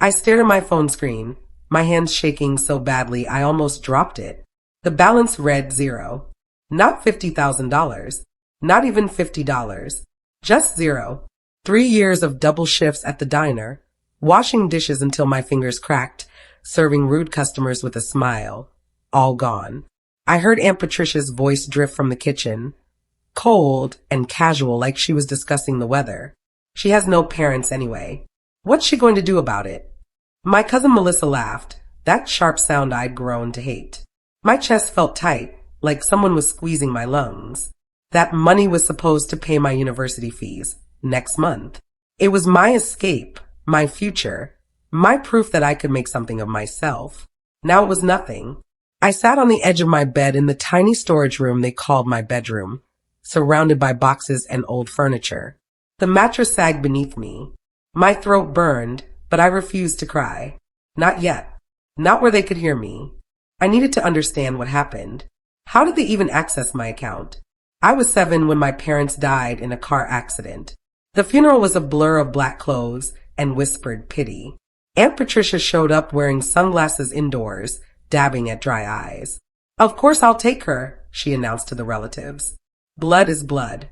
I stared at my phone screen, my hands shaking so badly I almost dropped it. The balance read zero. Not $50,000. Not even $50. Just zero. 3 years of double shifts at the diner, washing dishes until my fingers cracked, serving rude customers with a smile. All gone. I heard Aunt Patricia's voice drift from the kitchen, cold and casual like she was discussing the weather. She has no parents anyway. What's she going to do about it? My cousin Melissa laughed, that sharp sound I'd grown to hate. My chest felt tight, like someone was squeezing my lungs. That money was supposed to pay my university fees next month. It was my escape, my future, my proof that I could make something of myself. Now it was nothing. I sat on the edge of my bed in the tiny storage room they called my bedroom, surrounded by boxes and old furniture. The mattress sagged beneath me. My throat burned, but I refused to cry. Not yet. Not where they could hear me. I needed to understand what happened. How did they even access my account? I was 7 when my parents died in a car accident. The funeral was a blur of black clothes and whispered pity. Aunt Patricia showed up wearing sunglasses indoors, dabbing at dry eyes. Of course I'll take her, she announced to the relatives. Blood is blood.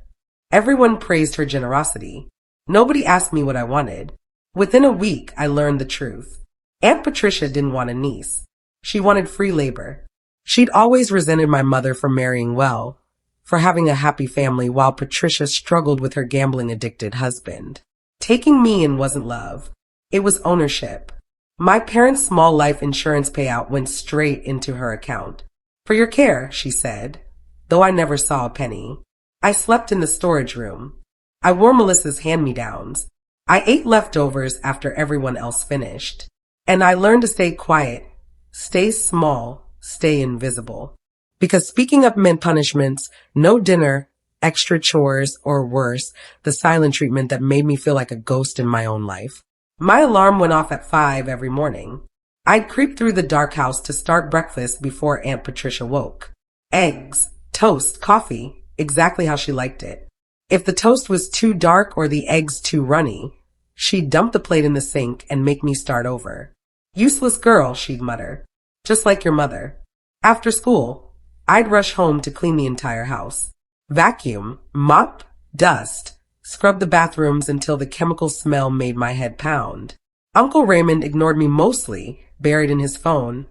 Everyone praised her generosity. Nobody asked me what I wanted. Within a week, I learned the truth. Aunt Patricia didn't want a niece. She wanted free labor. She'd always resented my mother for marrying well, for having a happy family while Patricia struggled with her gambling-addicted husband. Taking me in wasn't love. It was ownership. My parents' small life insurance payout went straight into her account. For your care, she said, though I never saw a penny. I slept in the storage room. I wore Melissa's hand-me-downs. I ate leftovers after everyone else finished. And I learned to stay quiet, stay small, stay invisible. Because speaking up meant punishments, no dinner, extra chores, or worse, the silent treatment that made me feel like a ghost in my own life. My alarm went off at 5 every morning. I'd creep through the dark house to start breakfast before Aunt Patricia woke. Eggs, toast, coffee, exactly how she liked it. If the toast was too dark or the eggs too runny, she'd dump the plate in the sink and make me start over. Useless girl, she'd mutter. Just like your mother. After school, I'd rush home to clean the entire house. Vacuum, mop, dust, scrub the bathrooms until the chemical smell made my head pound. Uncle Raymond ignored me mostly, buried in his phone,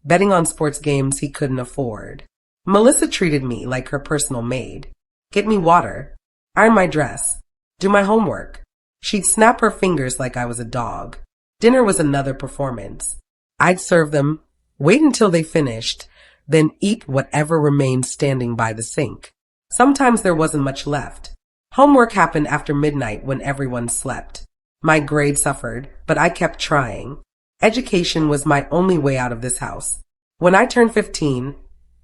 betting on sports games he couldn't afford. Melissa treated me like her personal maid. Get me water, iron my dress, do my homework. She'd snap her fingers like I was a dog. Dinner was another performance. I'd serve them, wait until they finished, then eat whatever remained standing by the sink. Sometimes there wasn't much left. Homework happened after midnight when everyone slept. My grade suffered, but I kept trying. Education was my only way out of this house. When I turned 15,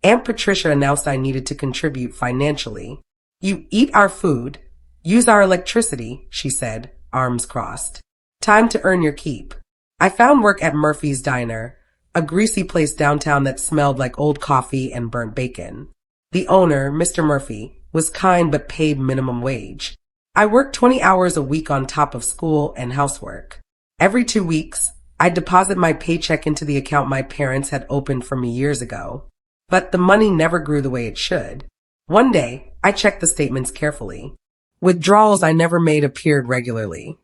Aunt Patricia announced I needed to contribute financially. You eat our food, use our electricity, she said, arms crossed. Time to earn your keep. I found work at Murphy's Diner, a greasy place downtown that smelled like old coffee and burnt bacon. The owner, Mr. Murphy, was kind but paid minimum wage. I worked 20 hours a week on top of school and housework. Every 2 weeks, I'd deposit my paycheck into the account my parents had opened for me years ago. But the money never grew the way it should. One day, I checked the statements carefully. Withdrawals I never made appeared regularly.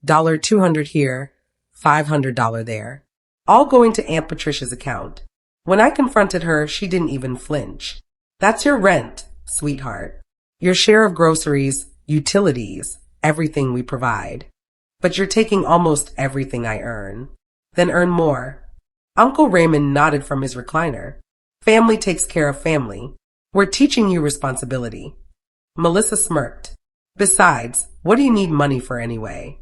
$200 here, $500 there. All going to Aunt Patricia's account. When I confronted her, she didn't even flinch. That's your rent, sweetheart. Your share of groceries, utilities, everything we provide. But you're taking almost everything I earn. Then earn more. Uncle Raymond nodded from his recliner. Family takes care of family. We're teaching you responsibility. Melissa smirked. Besides, what do you need money for anyway?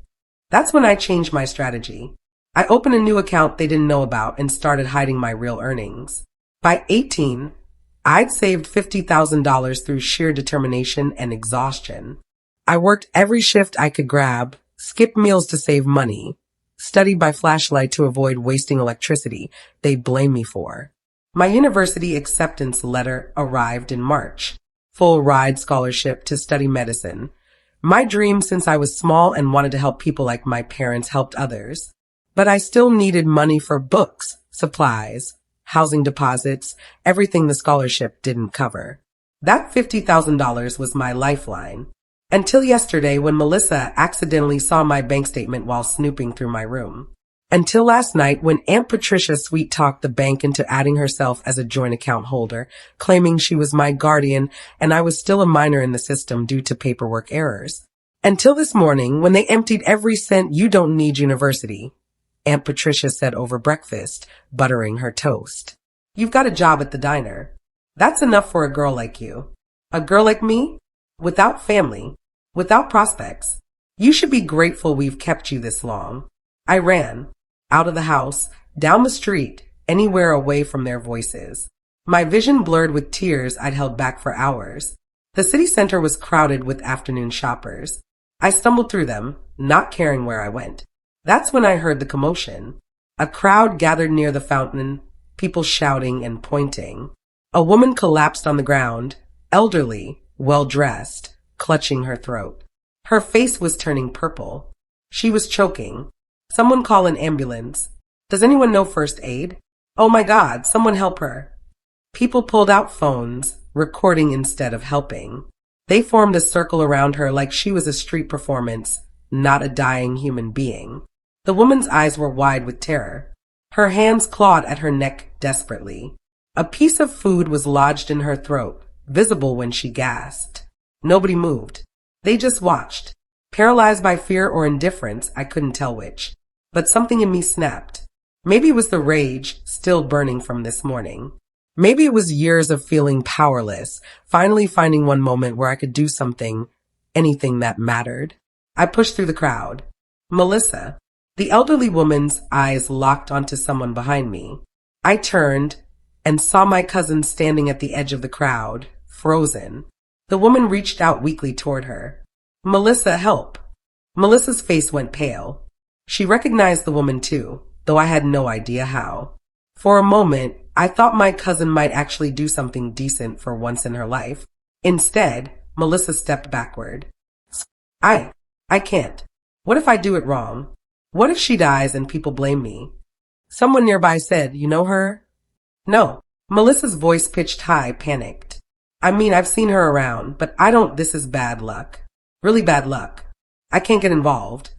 That's when I changed my strategy. I opened a new account they didn't know about and started hiding my real earnings. By 18, I'd saved $50,000 through sheer determination and exhaustion. I worked every shift I could grab, skipped meals to save money, studied by flashlight to avoid wasting electricity they'd blame me for. My university acceptance letter arrived in March. Full ride scholarship to study medicine. My dream since I was small and wanted to help people like my parents helped others. But I still needed money for books, supplies, housing deposits, everything the scholarship didn't cover. That $50,000 was my lifeline. Until yesterday when Melissa accidentally saw my bank statement while snooping through my room. Until last night when Aunt Patricia sweet-talked the bank into adding herself as a joint account holder, claiming she was my guardian and I was still a minor in the system due to paperwork errors. Until this morning when they emptied every cent. You don't need university, Aunt Patricia said over breakfast, buttering her toast. You've got a job at the diner. That's enough for a girl like you. A girl like me? Without family. Without prospects. You should be grateful we've kept you this long. I ran. Out of the house, down the street, anywhere away from their voices. My vision blurred with tears I'd held back for hours. The city center was crowded with afternoon shoppers. I stumbled through them, not caring where I went. That's when I heard the commotion. A crowd gathered near the fountain, people shouting and pointing. A woman collapsed on the ground, elderly, well-dressed, clutching her throat. Her face was turning purple. She was choking. Someone call an ambulance. Does anyone know first aid? Oh my God, someone help her. People pulled out phones, recording instead of helping. They formed a circle around her like she was a street performance, not a dying human being. The woman's eyes were wide with terror. Her hands clawed at her neck desperately. A piece of food was lodged in her throat, visible when she gasped. Nobody moved. They just watched. Paralyzed by fear or indifference, I couldn't tell which. But something in me snapped. Maybe it was the rage still burning from this morning. Maybe it was years of feeling powerless, finally finding one moment where I could do something, anything that mattered. I pushed through the crowd. Melissa. The elderly woman's eyes locked onto someone behind me. I turned and saw my cousin standing at the edge of the crowd, frozen. The woman reached out weakly toward her. Melissa, help. Melissa's face went pale. She recognized the woman too, though I had no idea how. For a moment, I thought my cousin might actually do something decent for once in her life. Instead, Melissa stepped backward. I can't. What if I do it wrong? What if she dies and people blame me? Someone nearby said, you know her? No. Melissa's voice pitched high, panicked. I mean, I've seen her around, but this is bad luck. Really bad luck. I can't get involved.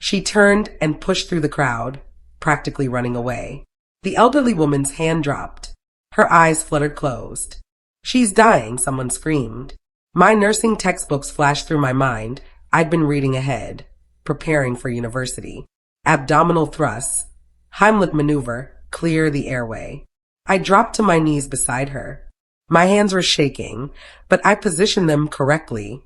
She turned and pushed through the crowd, practically running away. The elderly woman's hand dropped. Her eyes fluttered closed. She's dying, someone screamed. My nursing textbooks flashed through my mind. I'd been reading ahead, preparing for university. Abdominal thrusts, Heimlich maneuver, clear the airway. I dropped to my knees beside her. My hands were shaking, but I positioned them correctly,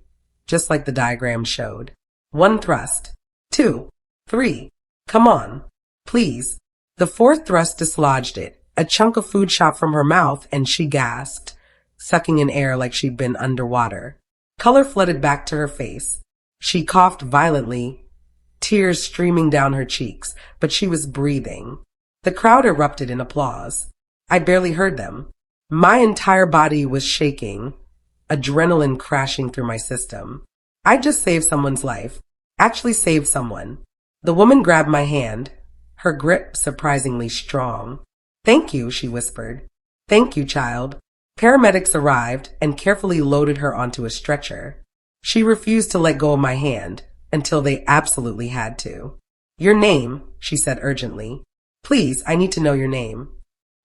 just like the diagram showed. 1 thrust. 2. 3. Come on. Please. The 4th thrust dislodged it. A chunk of food shot from her mouth and she gasped, sucking in air like she'd been underwater. Color flooded back to her face. She coughed violently, tears streaming down her cheeks, but she was breathing. The crowd erupted in applause. I barely heard them. My entire body was shaking, adrenaline crashing through my system. I just saved someone's life. Actually saved someone. The woman grabbed my hand, her grip surprisingly strong. Thank you, she whispered. Thank you, child. Paramedics arrived and carefully loaded her onto a stretcher. She refused to let go of my hand until they absolutely had to. Your name, she said urgently. Please, I need to know your name.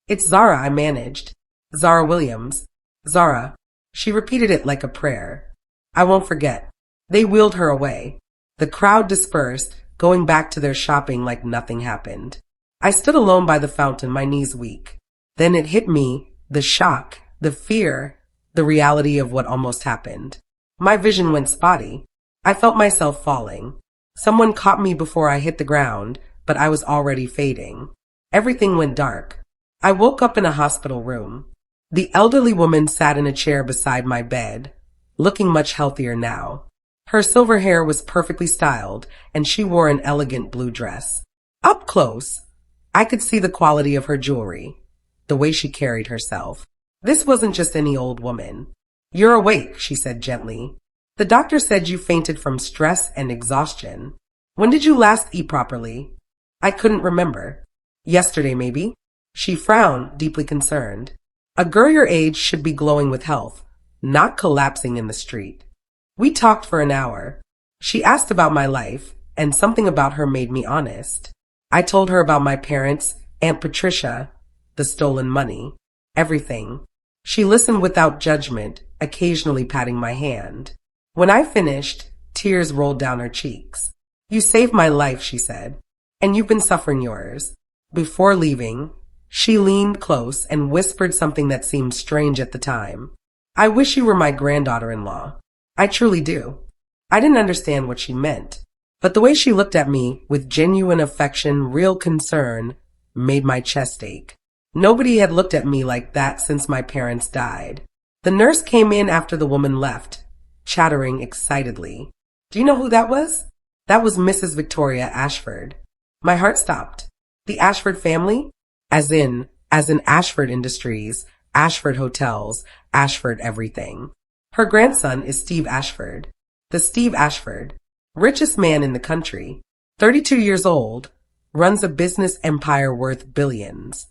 It's Zara, I managed. Zara Williams. Zara. She repeated it like a prayer. I won't forget. They wheeled her away. The crowd dispersed, going back to their shopping like nothing happened. I stood alone by the fountain, my knees weak. Then it hit me, the shock, the fear, the reality of what almost happened. My vision went spotty. I felt myself falling. Someone caught me before I hit the ground, but I was already fading. Everything went dark. I woke up in a hospital room. The elderly woman sat in a chair beside my bed, looking much healthier now. Her silver hair was perfectly styled, and she wore an elegant blue dress. Up close, I could see the quality of her jewelry, the way she carried herself. This wasn't just any old woman. You're awake, she said gently. The doctor said you fainted from stress and exhaustion. When did you last eat properly? I couldn't remember. Yesterday, maybe? She frowned, deeply concerned. A girl your age should be glowing with health, not collapsing in the street. We talked for an hour. She asked about my life, and something about her made me honest. I told her about my parents, Aunt Patricia, the stolen money, everything. She listened without judgment, occasionally patting my hand. When I finished, tears rolled down her cheeks. You saved my life, she said, and you've been suffering yours. Before leaving, she leaned close and whispered something that seemed strange at the time. I wish you were my granddaughter-in-law. I truly do. I didn't understand what she meant, but the way she looked at me with genuine affection, real concern, made my chest ache. Nobody had looked at me like that since my parents died. The nurse came in after the woman left, chattering excitedly. Do you know who that was? That was Mrs. Victoria Ashford. My heart stopped. The Ashford family? As in Ashford Industries, Ashford Hotels, Ashford everything. Her grandson is Steve Ashford. The Steve Ashford, richest man in the country, 32 years old, runs a business empire worth billions.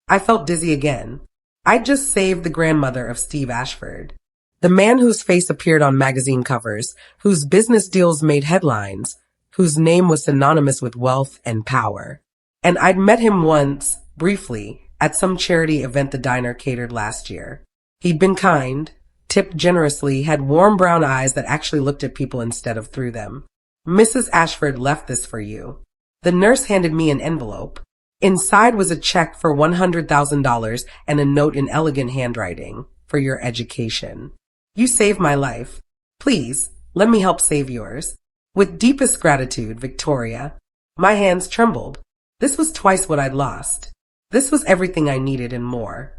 I felt dizzy again. I'd just saved the grandmother of Steve Ashford, the man whose face appeared on magazine covers, whose business deals made headlines, whose name was synonymous with wealth and power. And I'd met him once, briefly, at some charity event the diner catered last year. He'd been kind, tipped generously, had warm brown eyes that actually looked at people instead of through them. Mrs. Ashford left this for you. The nurse handed me an envelope. Inside was a check for $100,000 and a note in elegant handwriting for your education. You saved my life. Please, let me help save yours. With deepest gratitude, Victoria. My hands trembled. This was twice what I'd lost. This was everything I needed and more.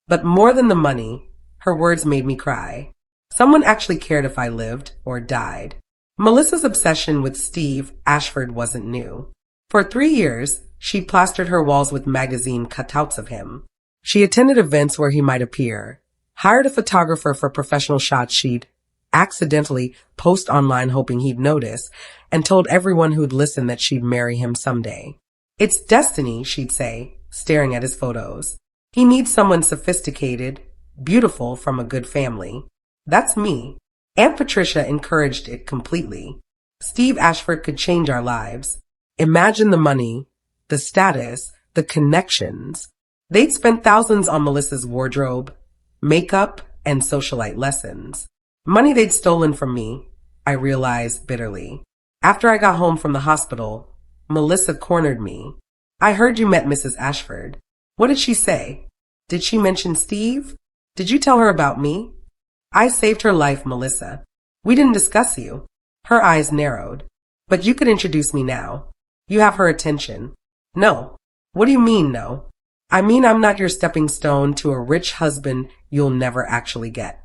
But more than the money, her words made me cry. Someone actually cared if I lived or died. Melissa's obsession with Steve Ashford wasn't new. For 3 years, she plastered her walls with magazine cutouts of him. She attended events where he might appear, hired a photographer for professional shots she'd accidentally post online hoping he'd notice, and told everyone who'd listen that she'd marry him someday. It's destiny, she'd say, staring at his photos. He needs someone sophisticated, beautiful, from a good family. That's me. Aunt Patricia encouraged it completely. Steve Ashford could change our lives. Imagine the money, the status, the connections. They'd spent thousands on Melissa's wardrobe, makeup, and socialite lessons. Money they'd stolen from me, I realized bitterly. After I got home from the hospital, Melissa cornered me. I heard you met Mrs. Ashford. What did she say? Did she mention Steve? Did you tell her about me? I saved her life, Melissa. We didn't discuss you. Her eyes narrowed. But you could introduce me now. You have her attention. No. What do you mean, no? I mean I'm not your stepping stone to a rich husband you'll never actually get.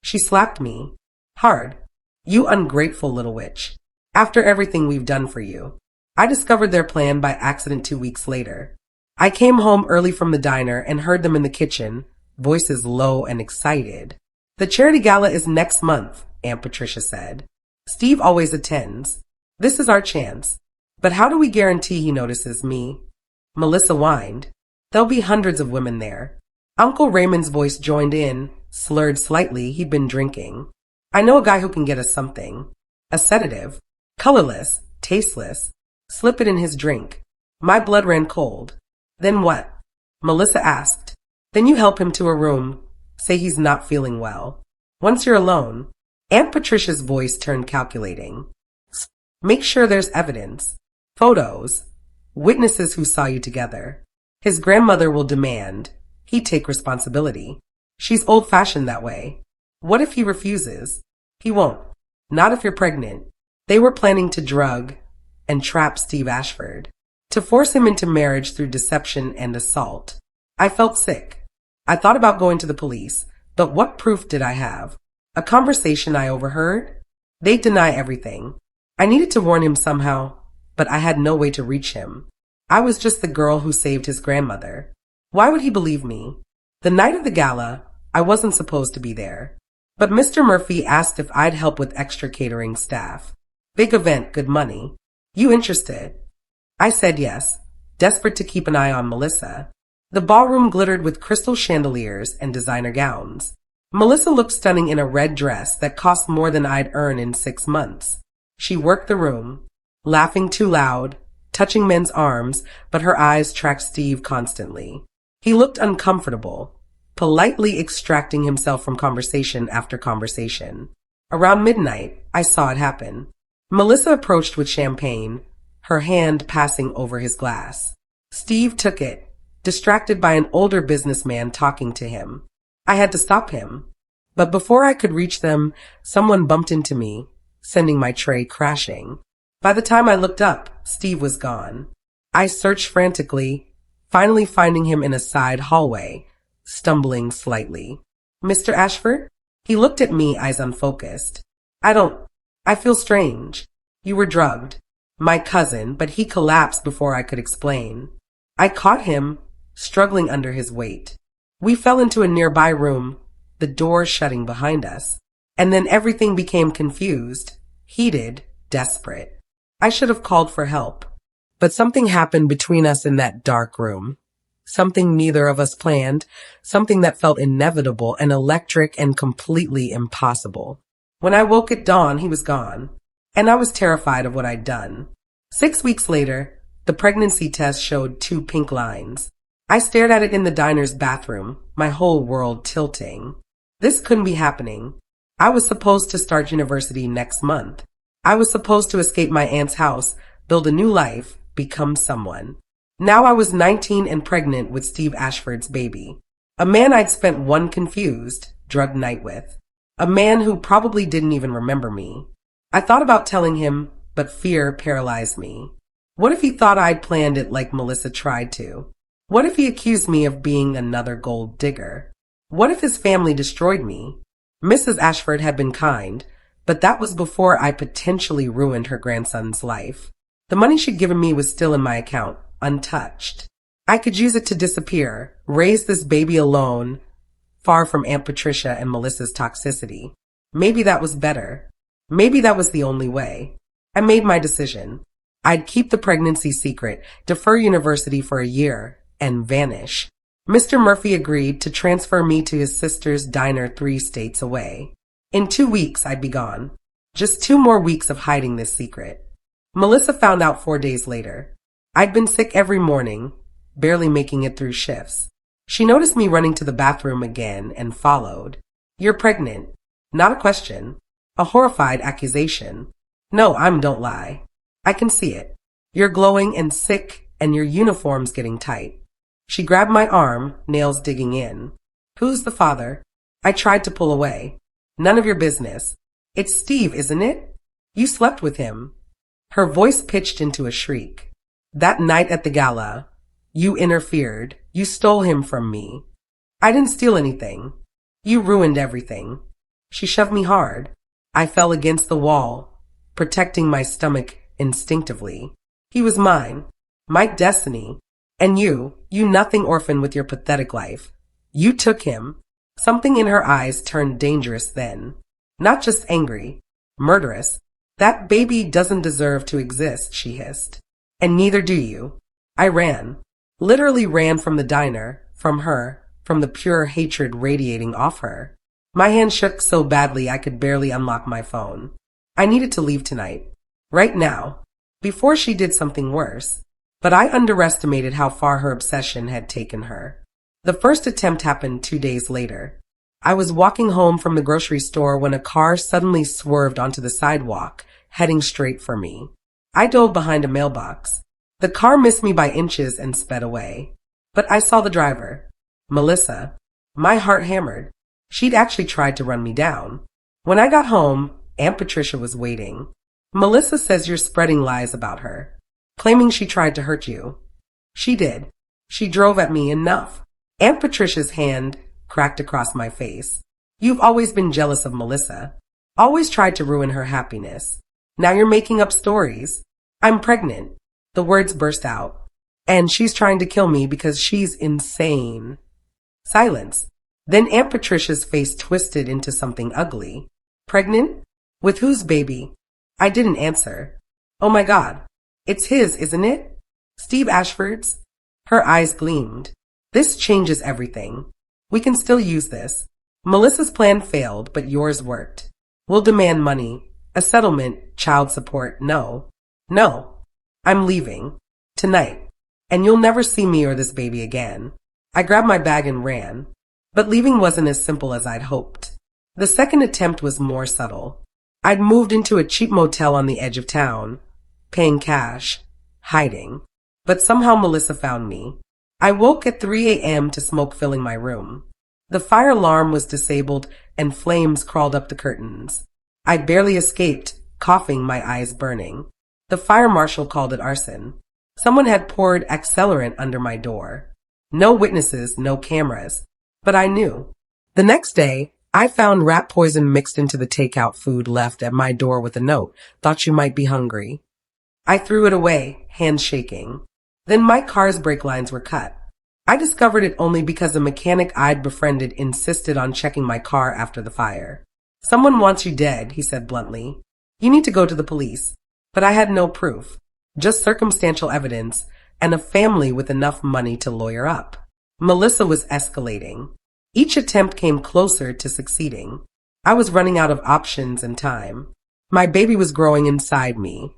She slapped me. Hard. You ungrateful little witch. After everything we've done for you. I discovered their plan by accident 2 weeks later. I came home early from the diner and heard them in the kitchen, voices low and excited. The charity gala is next month, Aunt Patricia said. Steve always attends. This is our chance. But how do we guarantee he notices me? Melissa whined. There'll be hundreds of women there. Uncle Raymond's voice joined in, slurred slightly. He'd been drinking. I know a guy who can get us something. A sedative. Colorless, tasteless. Slip it in his drink. My blood ran cold. Then what? Melissa asked. Then you help him to a room. Say he's not feeling well. Once you're alone. Aunt Patricia's voice turned calculating. Make sure there's evidence. Photos. Witnesses who saw you together. His grandmother will demand. He'd take responsibility. She's old-fashioned that way. What if he refuses? He won't. Not if you're pregnant. They were planning to drug and trap Steve Ashford. To force him into marriage through deception and assault. I felt sick. I thought about going to the police, but what proof did I have? A conversation I overheard? They'd deny everything. I needed to warn him somehow, but I had no way to reach him. I was just the girl who saved his grandmother. Why would he believe me? The night of the gala, I wasn't supposed to be there. But Mr. Murphy asked if I'd help with extra catering staff. Big event, good money. You interested? I said yes, desperate to keep an eye on Melissa. The ballroom glittered with crystal chandeliers and designer gowns. Melissa looked stunning in a red dress that cost more than I'd earn in 6 months. She worked the room, laughing too loud, touching men's arms, but her eyes tracked Steve constantly. He looked uncomfortable, politely extracting himself from conversation after conversation. Around midnight, I saw it happen. Melissa approached with champagne, her hand passing over his glass. Steve took it, distracted by an older businessman talking to him. I had to stop him. But before I could reach them, someone bumped into me, sending my tray crashing. By the time I looked up, Steve was gone. I searched frantically, finally finding him in a side hallway, stumbling slightly. "Mr. Ashford?" He looked at me, eyes unfocused. I feel strange. You were drugged. My cousin, but he collapsed before I could explain. I caught him, struggling under his weight. We fell into a nearby room, the door shutting behind us. And then everything became confused, heated, desperate. I should have called for help. But something happened between us in that dark room. Something neither of us planned, something that felt inevitable and electric and completely impossible. When I woke at dawn, he was gone, and I was terrified of what I'd done. 6 weeks later, the pregnancy test showed 2 pink lines. I stared at it in the diner's bathroom, my whole world tilting. This couldn't be happening. I was supposed to start university next month. I was supposed to escape my aunt's house, build a new life, become someone. Now I was 19 and pregnant with Steve Ashford's baby. A man I'd spent one confused, drugged night with. A man who probably didn't even remember me. I thought about telling him, but fear paralyzed me. What if he thought I'd planned it like Melissa tried to? What if he accused me of being another gold digger? What if his family destroyed me? Mrs. Ashford had been kind, but that was before I potentially ruined her grandson's life. The money she'd given me was still in my account, untouched. I could use it to disappear, raise this baby alone, far from Aunt Patricia and Melissa's toxicity. Maybe that was better. Maybe that was the only way. I made my decision. I'd keep the pregnancy secret, defer university for a year, and vanish. Mr. Murphy agreed to transfer me to his sister's diner 3 states away. In 2 weeks, I'd be gone. Just 2 more weeks of hiding this secret. Melissa found out 4 days later. I'd been sick every morning, barely making it through shifts. She noticed me running to the bathroom again and followed. "You're pregnant." Not a question. A horrified accusation. "No, don't lie. I can see it. You're glowing and sick, and your uniform's getting tight." She grabbed my arm, nails digging in. "Who's the father?" I tried to pull away. "None of your business. It's Steve, isn't it? You slept with him." Her voice pitched into a shriek. "That night at the gala, you interfered. You stole him from me." "I didn't steal anything. You ruined everything." She shoved me hard. I fell against the wall, protecting my stomach instinctively. "He was mine. My destiny. And you nothing orphan with your pathetic life. You took him." Something in her eyes turned dangerous then. Not just angry, murderous. "That baby doesn't deserve to exist," she hissed. "And neither do you." I ran. Literally ran from the diner, from her, from the pure hatred radiating off her. My hand shook so badly I could barely unlock my phone. I needed to leave tonight. Right now. Before she did something worse. But I underestimated how far her obsession had taken her. The first attempt happened 2 days later. I was walking home from the grocery store when a car suddenly swerved onto the sidewalk, heading straight for me. I dove behind a mailbox. The car missed me by inches and sped away. But I saw the driver. Melissa. My heart hammered. She'd actually tried to run me down. When I got home, Aunt Patricia was waiting. "Melissa says you're spreading lies about her, claiming she tried to hurt you." She did. She drove at me enough. Aunt Patricia's hand cracked across my face. "You've always been jealous of Melissa. Always tried to ruin her happiness. Now you're making up stories. I'm pregnant." The words burst out. "And she's trying to kill me because she's insane." Silence. Then Aunt Patricia's face twisted into something ugly. "Pregnant? With whose baby?" I didn't answer. "Oh my God. It's his, isn't it?" Steve Ashford's? Her eyes gleamed. This changes everything. We can still use this. Melissa's plan failed, but yours worked. We'll demand money. A settlement, child support, no. No. I'm leaving. Tonight. And you'll never see me or this baby again. I grabbed my bag and ran. But leaving wasn't as simple as I'd hoped. The second attempt was more subtle. I'd moved into a cheap motel on the edge of town, paying cash, hiding. But somehow Melissa found me. I woke at 3 a.m. to smoke filling my room. The fire alarm was disabled and flames crawled up the curtains. I barely escaped, coughing, my eyes burning. The fire marshal called it arson. Someone had poured accelerant under my door. No witnesses, no cameras. But I knew. The next day, I found rat poison mixed into the takeout food left at my door with a note. Thought you might be hungry. I threw it away, hands shaking. Then my car's brake lines were cut. I discovered it only because a mechanic I'd befriended insisted on checking my car after the fire. Someone wants you dead, he said bluntly. You need to go to the police. But I had no proof, just circumstantial evidence and a family with enough money to lawyer up. Melissa was escalating. Each attempt came closer to succeeding. I was running out of options and time. My baby was growing inside me,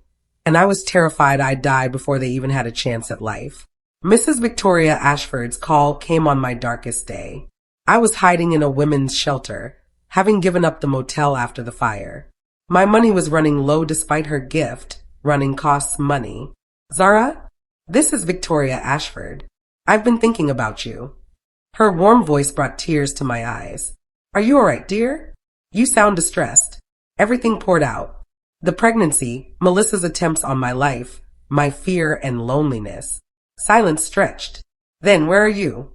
and I was terrified I'd die before they even had a chance at life. Mrs. Victoria Ashford's call came on my darkest day. I was hiding in a women's shelter, having given up the motel after the fire. My money was running low despite her gift. Running costs money. Zara, this is Victoria Ashford. I've been thinking about you. Her warm voice brought tears to my eyes. Are you all right, dear? You sound distressed. Everything poured out. The pregnancy, Melissa's attempts on my life, my fear and loneliness. Silence stretched. Then, where are you?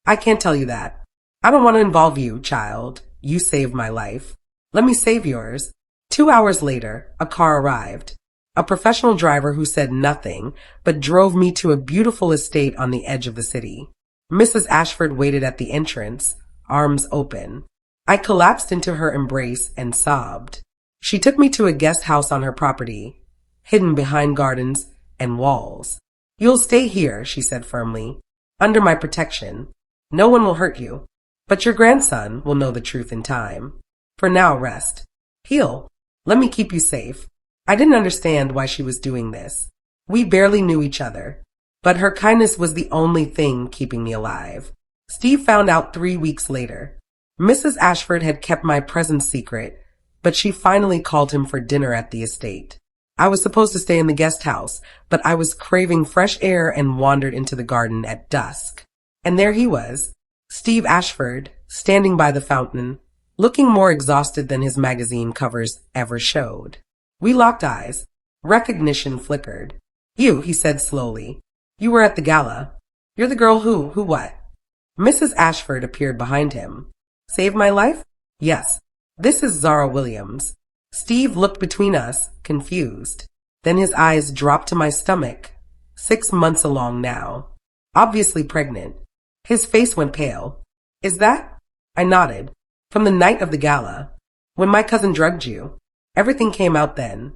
I can't tell you that. I don't want to involve you, child. You saved my life. Let me save yours. 2 hours later, a car arrived. A professional driver who said nothing, but drove me to a beautiful estate on the edge of the city. Mrs. Ashford waited at the entrance, arms open. I collapsed into her embrace and sobbed. She took me to a guest house on her property, hidden behind gardens and walls. You'll stay here, she said firmly, under my protection. No one will hurt you, but your grandson will know the truth in time. For now, rest. Heal. Let me keep you safe. I didn't understand why she was doing this. We barely knew each other, but her kindness was the only thing keeping me alive. Steve found out 3 weeks later. Mrs. Ashford had kept my presence secret, but she finally called him for dinner at the estate. I was supposed to stay in the guest house, but I was craving fresh air and wandered into the garden at dusk. And there he was, Steve Ashford, standing by the fountain, looking more exhausted than his magazine covers ever showed. We locked eyes. Recognition flickered. You, he said slowly. You were at the gala. You're the girl who what? Mrs. Ashford appeared behind him. Saved my life? Yes. This is Zara Williams. Steve looked between us, confused. Then his eyes dropped to my stomach. 6 months along now. Obviously pregnant. His face went pale. Is that? I nodded. From the night of the gala. When my cousin drugged you. Everything came out then.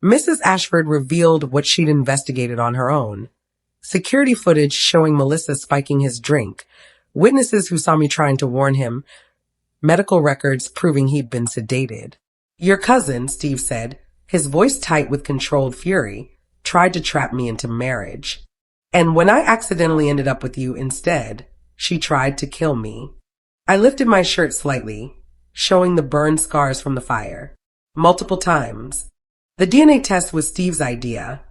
Mrs. Ashford revealed what she'd investigated on her own. Security footage showing Melissa spiking his drink. Witnesses who saw me trying to warn him. Medical records proving he'd been sedated. Your cousin, Steve said, his voice tight with controlled fury, tried to trap me into marriage. And when I accidentally ended up with you instead, she tried to kill me. I lifted my shirt slightly, showing the burn scars from the fire. Multiple times. The DNA test was Steve's idea,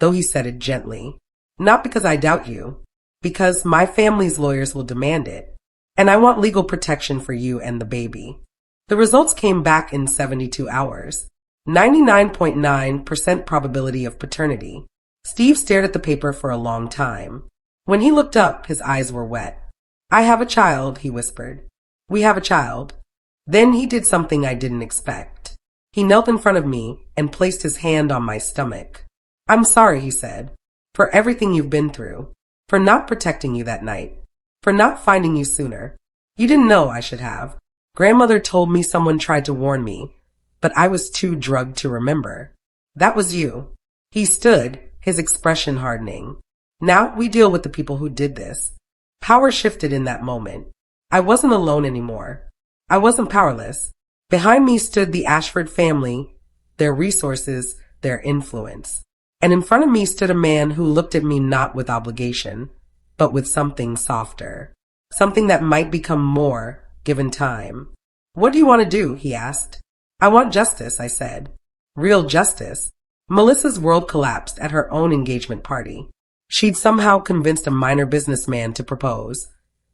though he said it gently. Not because I doubt you, because my family's lawyers will demand it, and I want legal protection for you and the baby. The results came back in 72 hours. 99.9% probability of paternity. Steve stared at the paper for a long time. When he looked up, his eyes were wet. I have a child, he whispered. We have a child. Then he did something I didn't expect. He knelt in front of me and placed his hand on my stomach. I'm sorry, he said, for everything you've been through, for not protecting you that night, for not finding you sooner. You didn't know I should have. Grandmother told me someone tried to warn me, but I was too drugged to remember. That was you. He stood, his expression hardening. Now we deal with the people who did this. Power shifted in that moment. I wasn't alone anymore. I wasn't powerless. Behind me stood the Ashford family, their resources, their influence. And in front of me stood a man who looked at me not with obligation, but with something softer. Something that might become more, given time. What do you want to do? He asked. I want justice, I said. Real justice. Melissa's world collapsed at her own engagement party. She'd somehow convinced a minor businessman to propose,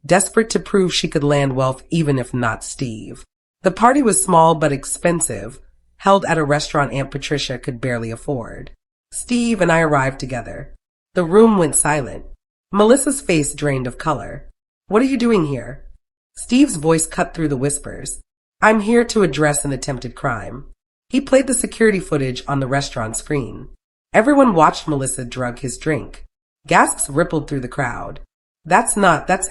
desperate to prove she could land wealth even if not Steve. The party was small but expensive, held at a restaurant Aunt Patricia could barely afford. Steve and I arrived together. The room went silent. Melissa's face drained of color. What are you doing here? Steve's voice cut through the whispers. I'm here to address an attempted crime. He played the security footage on the restaurant screen. Everyone watched Melissa drug his drink. Gasps rippled through the crowd. That's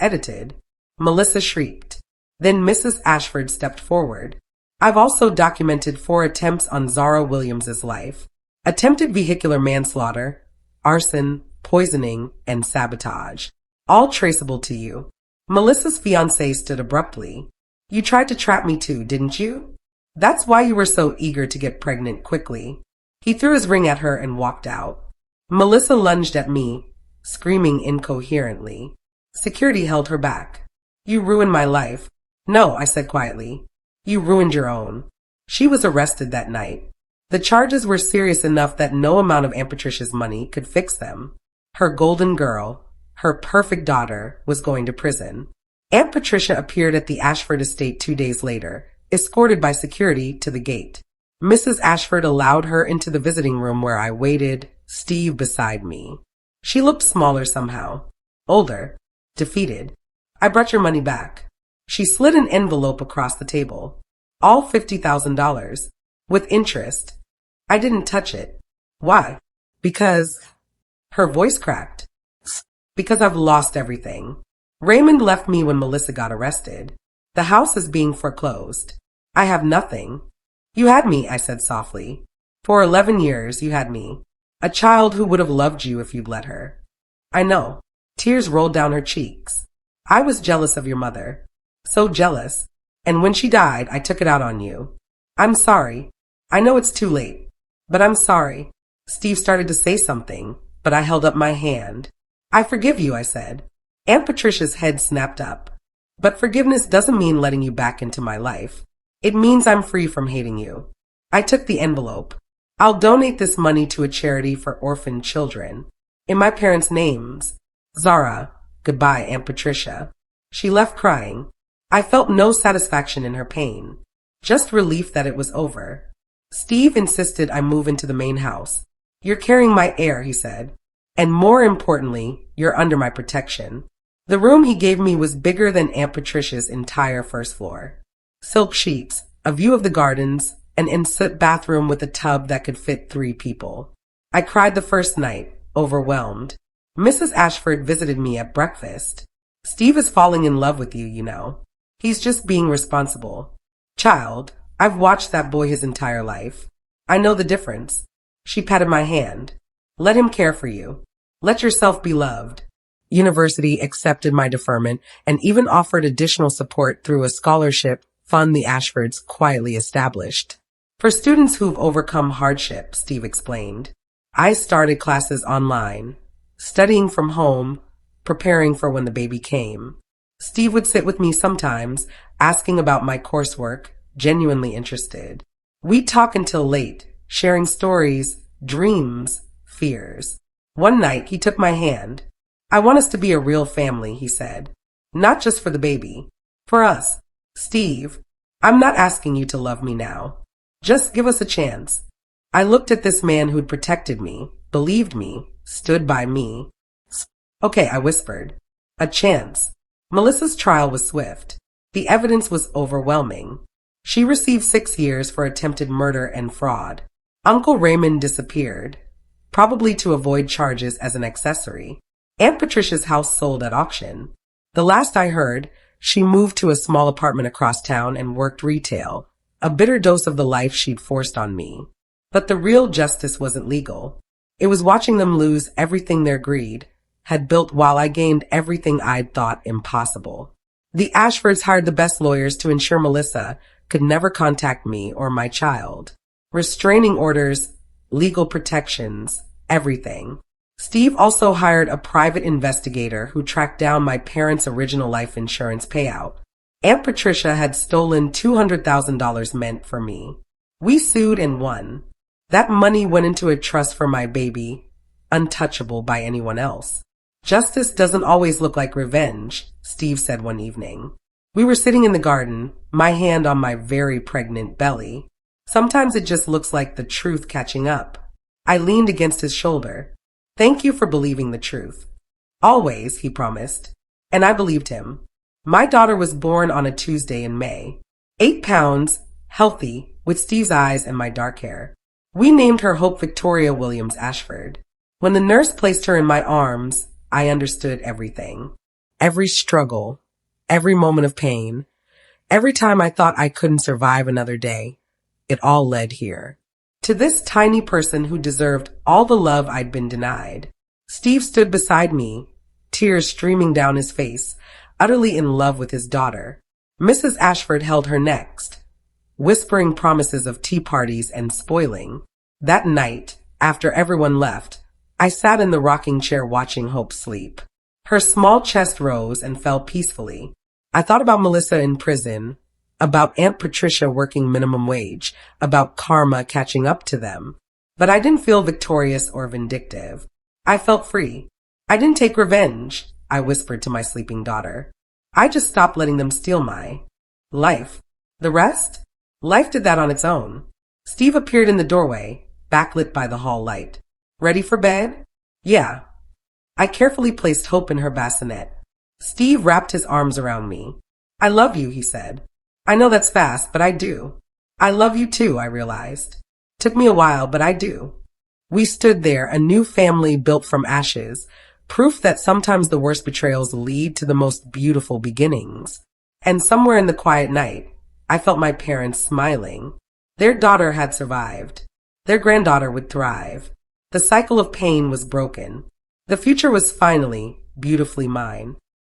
edited. Melissa shrieked. Then Mrs. Ashford stepped forward. I've also documented 4 attempts on Zara Williams's life. Attempted vehicular manslaughter, arson, poisoning, and sabotage. All traceable to you. Melissa's fiancé stood abruptly. You tried to trap me too, didn't you? That's why you were so eager to get pregnant quickly. He threw his ring at her and walked out. Melissa lunged at me, screaming incoherently. Security held her back. You ruined my life. No, I said quietly. You ruined your own. She was arrested that night. The charges were serious enough that no amount of Aunt Patricia's money could fix them. Her golden girl, her perfect daughter, was going to prison. Aunt Patricia appeared at the Ashford estate 2 days later, escorted by security to the gate. Mrs. Ashford allowed her into the visiting room where I waited, Steve beside me. She looked smaller somehow, older, defeated. I brought your money back. She slid an envelope across the table. All $50,000, with interest. I didn't touch it. Why? Because... Her voice cracked. Because I've lost everything. Raymond left me when Melissa got arrested. The house is being foreclosed. I have nothing. You had me, I said softly. For 11 years, you had me. A child who would have loved you if you'd let her. I know. Tears rolled down her cheeks. I was jealous of your mother. So jealous. And when she died, I took it out on you. I'm sorry. I know it's too late. But I'm sorry. Steve started to say something, but I held up my hand. I forgive you, I said. Aunt Patricia's head snapped up. But forgiveness doesn't mean letting you back into my life. It means I'm free from hating you. I took the envelope. I'll donate this money to a charity for orphaned children. In my parents' names. Zara. Goodbye, Aunt Patricia. She left crying. I felt no satisfaction in her pain. Just relief that it was over. Steve insisted I move into the main house. You're carrying my heir, he said. And more importantly, you're under my protection. The room he gave me was bigger than Aunt Patricia's entire first floor. Silk sheets, a view of the gardens, an ensuite bathroom with a tub that could fit 3 people. I cried the first night, overwhelmed. Mrs. Ashford visited me at breakfast. Steve is falling in love with you, you know. He's just being responsible. Child, I've watched that boy his entire life. I know the difference. She patted my hand. Let him care for you. Let yourself be loved. University accepted my deferment and even offered additional support through a scholarship fund the Ashfords quietly established. For students who've overcome hardship, Steve explained. I started classes online, studying from home, preparing for when the baby came. Steve would sit with me sometimes, asking about my coursework, genuinely interested. We'd talk until late, sharing stories, dreams, fears. One night, he took my hand. I want us to be a real family, he said. Not just for the baby. For us. Steve, I'm not asking you to love me now. Just give us a chance. I looked at this man who'd protected me, believed me, stood by me. Okay, I whispered. A chance. Melissa's trial was swift. The evidence was overwhelming. She received 6 years for attempted murder and fraud. Uncle Raymond disappeared, probably to avoid charges as an accessory. Aunt Patricia's house sold at auction. The last I heard, she moved to a small apartment across town and worked retail, a bitter dose of the life she'd forced on me. But the real justice wasn't legal. It was watching them lose everything their greed, had built while I gained everything I'd thought impossible. The Ashfords hired the best lawyers to ensure Melissa could never contact me or my child. Restraining orders, legal protections, everything. Steve also hired a private investigator who tracked down my parents' original life insurance payout. Aunt Patricia had stolen $200,000 meant for me. We sued and won. That money went into a trust for my baby, untouchable by anyone else. Justice doesn't always look like revenge, Steve said one evening. We were sitting in the garden, my hand on my very pregnant belly. Sometimes it just looks like the truth catching up. I leaned against his shoulder. Thank you for believing the truth. Always, he promised. And I believed him. My daughter was born on a Tuesday in May. 8 pounds, healthy, with Steve's eyes and my dark hair. We named her Hope Victoria Williams Ashford. When the nurse placed her in my arms, I understood everything. Every struggle, every moment of pain, every time I thought I couldn't survive another day, it all led here. To this tiny person who deserved all the love I'd been denied. Steve stood beside me, tears streaming down his face, utterly in love with his daughter. Mrs. Ashford held her next, whispering promises of tea parties and spoiling. That night, after everyone left, I sat in the rocking chair watching Hope sleep. Her small chest rose and fell peacefully. I thought about Melissa in prison, about Aunt Patricia working minimum wage, about karma catching up to them. But I didn't feel victorious or vindictive. I felt free. I didn't take revenge, I whispered to my sleeping daughter. I just stopped letting them steal my life. The rest? Life did that on its own. Steve appeared in the doorway, backlit by the hall light. Ready for bed? Yeah. I carefully placed Hope in her bassinet. Steve wrapped his arms around me. I love you, he said. I know that's fast, but I do. I love you too, I realized. Took me a while, but I do. We stood there, a new family built from ashes, proof that sometimes the worst betrayals lead to the most beautiful beginnings. And somewhere in the quiet night, I felt my parents smiling. Their daughter had survived. Their granddaughter would thrive. The cycle of pain was broken. The future was finally, beautifully mine.